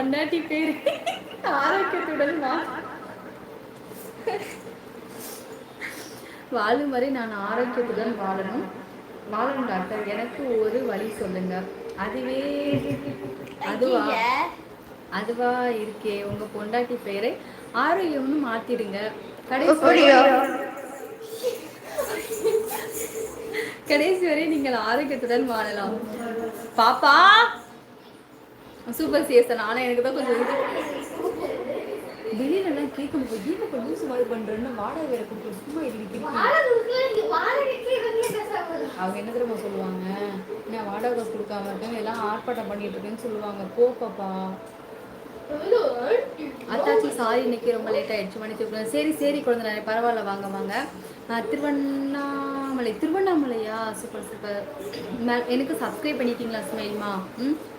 பொண்டாட்டி பேர் ஆரோக்கியத்துடன் வாழும் வரை நான் ஆரோக்கியத்துடன் வாழணும் டாக்டர். எனக்கு ஒரு வழி சொல்லுங்க. அதுவே அதுவா அதுவா இருக்கே. உங்க பொண்டாட்டி பேரை ஆரோக்கியம்னு மாத்திடுங்க. கடைசி வரை நீங்கள் ஆரோக்கியத்துடன் வாழலாம். பாப்பா சூப்பர் சேசன். ஆனா எனக்கு தான் கொஞ்சம் வெளியிலலாம் கேட்கும் போது இப்போ லூஸ் மாதிரி பண்ணுறேன்னு வாடகை வேற கொடுத்து சும்மா இருக்கு. அவங்க என்ன தெரியுமா சொல்லுவாங்க, நான் வாடகை காசு கொடுக்காம இருக்கேன், எல்லாம் ஆர்ப்பாட்டம் பண்ணிட்டு இருக்கேன்னு சொல்லுவாங்க. போப்பாப்பா. அத்தாச்சி சாரி, இன்னைக்கு ரொம்ப லேட் ஆயிடுச்சு, மன்னிச்சு. சரி சரி குழந்தை, பரவாயில்ல, வாங்க வாங்க. திருவண்ணாமலையா? Super super. எனக்கு சப்ஸ்கிரைப் பண்ணிட்டீங்களா ஸ்மைல்மா?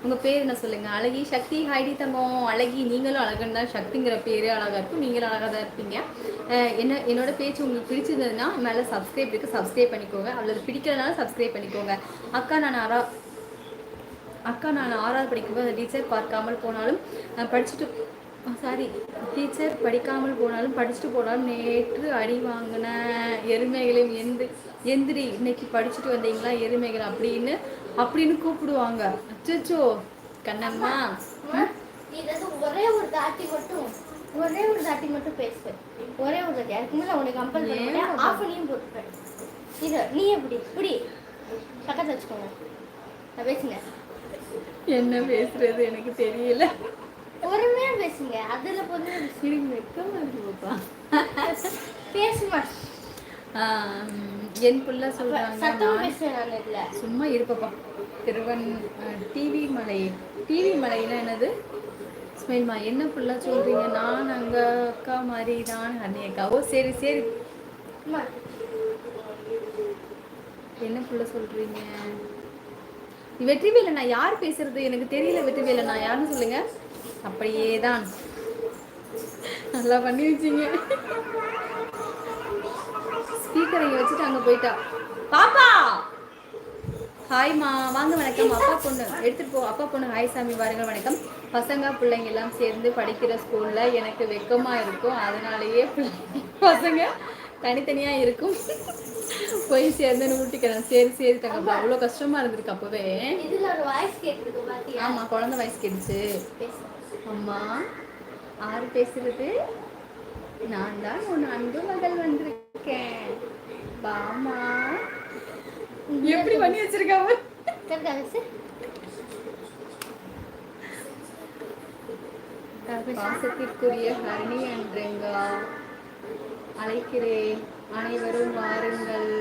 உங்கள் பேர் என்ன சொல்லுங்கள்? அழகி சக்தி. ஹைடி தங்கம். அழகி நீங்களும் அழகுன்னு தான். சக்திங்கிற பேரே அழகாக இருக்கும், நீங்களும் அழகாக தான் இருப்பீங்க. என்னோட பேச்சு உங்களுக்கு பிடிச்சிருந்ததுன்னா மேலே சப்ஸ்கிரைப் இருக்குது, சப்ஸ்கிரைப் பண்ணிக்கோங்க. அவ்வளோ பிடிக்கிறதுனால சப்ஸ்கிரைப் பண்ணிக்கோங்க. அக்கா நான் 6வது படிக்கும்போது டீச்சர் பார்க்காமல் போனாலும் டீச்சர் படிக்காமல் போனாலும் படிச்சுட்டு போனாலும் நேற்று அடி வாங்கின எருமைகளையும் எந்திரி இன்னைக்கு படிச்சுட்டு வந்தீங்களா எருமைகள் அப்படின்னு கூப்பிடுவாங்க. அச்சோ கண்ணம்மா, ஒரே ஒரு தாட்டி மட்டும் பேசு. ஒரே ஒரு தாட்டி, அதுக்கு மேல உனக்கு கம்பல் பண்ணி ஆஃப் பண்ணியும் போட்டுப்பேன். இது நீ எப்படி பக்கத்துல வச்சுக்கோங்க. நான் பேசுங்க. என்ன பேசுறது எனக்கு தெரியல. பொறுமையா பேசுங்க. அதுல பேசுமா என் புள்ள சொல்றாங்க. சும்மா இருப்பப்பா. டிவி மலைன்னா என்னது ஸ்மைல்மா? என்ன புள்ள சொல்றீங்க? நான் அங்க அக்கா மாதிரி தான் அண்ணி அக்கா. ஓ சரி சரி. என்ன புள்ள சொல்றீங்க? வெற்றிவேலண்ணா யார் பேசுறது எனக்கு தெரியல. வெற்றிவேலண்ணா யாருன்னு சொல்லுங்க. அப்படியே தான் நல்லா பண்ணி வச்சிங்க. ஸ்பீக்கர் இங்க வச்சுட்டு அங்க போயிட்டா. பாப்பா ஹாய்மா, வாங்க. வணக்கம். அப்பா பொண்ணு எடுத்துட்டு போ. அப்பா பொண்ணு ஹாய் சாமி, வாருங்கள். வணக்கம். பசங்க பிள்ளைங்க எல்லாம் சேர்ந்து படிக்கிற ஸ்கூல்ல எனக்கு வெக்கமா இருக்கும், அதனாலேயே பசங்க தனித்தனியா இருக்கும், போய் சேர்ந்து ஊட்டிக்கிறேன். சரி சரி தங்க. அவ்வளோ கஷ்டமா இருந்திருக்கு அப்பவே. ஆமா, குழந்தை வாய்ஸ் கேட்டுச்சு. அம்மா யாரு பேசுறது? நான் தான் உன் அன்பு மகள் வந்திருக்கேன், பாமா. எப்படி பண்ணி வச்சிருக்காங்க? பாசத்திற்குரிய ஹரணி என்றங்க அழைக்கிறேன், அனைவரும் வாருங்கள்.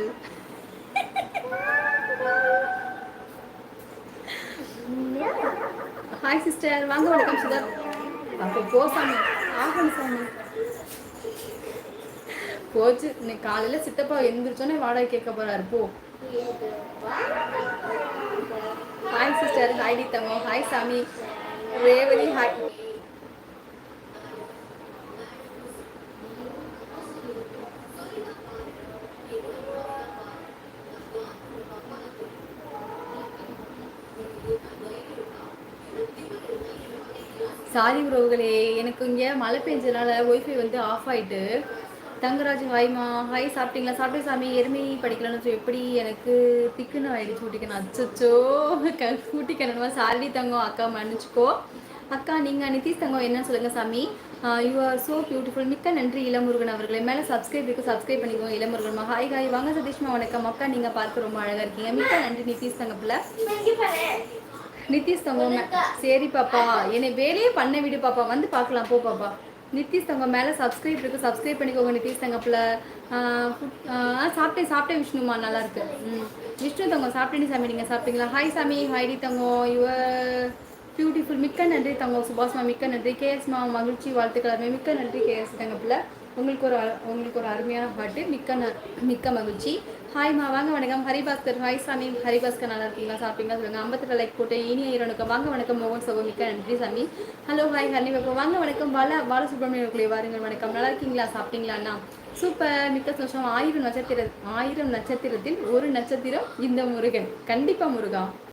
ஹாய் சிஸ்டர், வாங்க. வணக்கம் சுதா. அப்போ போசாமி ஆகணும் சாமி. போச்சு. இன்னைக்கு காலையில சித்தப்பா எழுந்திரிச்சோன்னே வாடகை கேட்க போறாரு. போ. Hi sister. ஹாய் தங்கம். ஹாய் சாமி. ரேவதி ஹாய். சாரி உறவுகளே, எனக்கு இங்கே மழை பெஞ்சதுனால ஒய்ஃபை வந்து ஆஃப் ஆகிட்டு. தங்கராஜ் ஹாய்மா. ஹாய், சாப்பிட்டீங்களா? சாப்பிட்டே சாமி. எருமை படிக்கலாம்னு எப்படி எனக்கு திக்குன்னு ஆயிடுச்சு. ஊட்டிக்கணும். அச்சோ ஊட்டிக்கணுமா? சாரி தங்கம். அக்கா மன்னிச்சுக்கோ. அக்கா நீங்கள் நிதிஷ் தங்கம் என்னன்னு சொல்லுங்கள் சாமி. You are so beautiful. மிக்க நன்றி இளமுருகன் அவர்களே. மேலே சப்ஸ்கிரைப் இருக்குது, சப்ஸ்கிரைப் பண்ணிக்கோங்க இளமுருகன்மா. Hi hi. வாங்க சதீஷ்மா. வணக்கம் அக்கா, நீங்கள் பார்க்க ரொம்ப அழகாக இருக்கீங்க. மிக்க நன்றி நிதிஷ் தங்கப்பில். நிதிஷ் தங்கம். சரி பாப்பா, என்னை வேலையே பண்ண விடு பாப்பா, வந்து பார்க்கலாம். போ பாப்பா. நிதிஷ் தங்கம் மேலே சப்ஸ்கிரைப் இருக்குது, சப்ஸ்கிரைப் பண்ணிக்கோங்க நிதிஷ் தங்கப்பில். சாப்பிட்டேன் விஷ்ணுமா, நல்லா இருக்கு. விஷ்ணு தங்கம் சாப்பிட்டேன்னு சாமி. நீங்கள் சாப்பிட்டீங்களா? ஹாய் சாமி. ஹைடி தங்கம். Your beautiful. மிக்க நன்றி தங்கம். சுபாஷ்மா மிக்க நன்றி. கேஎஸ்மா மகிழ்ச்சி வாழ்த்துக்களாமே. மிக்க நன்றி கேஎஸ் தங்கப்பில். உங்களுக்கு ஒரு அருமையான பாட்டு. மிக்க மகிழ்ச்சி. ஹாய்மா, வாங்க. வணக்கம். ஹரிபாஸ்கர். ஹாய் சாமி. ஹரிபாஸ்கர் நல்லா இருக்கீங்களா? சாப்பிட்டீங்களா சொல்லுங்கள். 58 லைக் போட்டு இனிய இரணுக்கம். வாங்க. வணக்கம் மோகன் சகோ. மிக்க நன்றி சாமி. ஹலோ ஹாய் ஹர்னி பாப்பா. வாங்க. வணக்கம். பாலசுப்ரமணியர்களே வாருங்கள். வணக்கம். நல்லா இருக்கீங்களா? சாப்பிட்டீங்களாண்ணா? சூப்பர், மிக்க சந்தோஷம். 1000 நட்சத்திரத்தில் ஒரு நட்சத்திரம் இந்த முருகன். கண்டிப்பாக முருகா.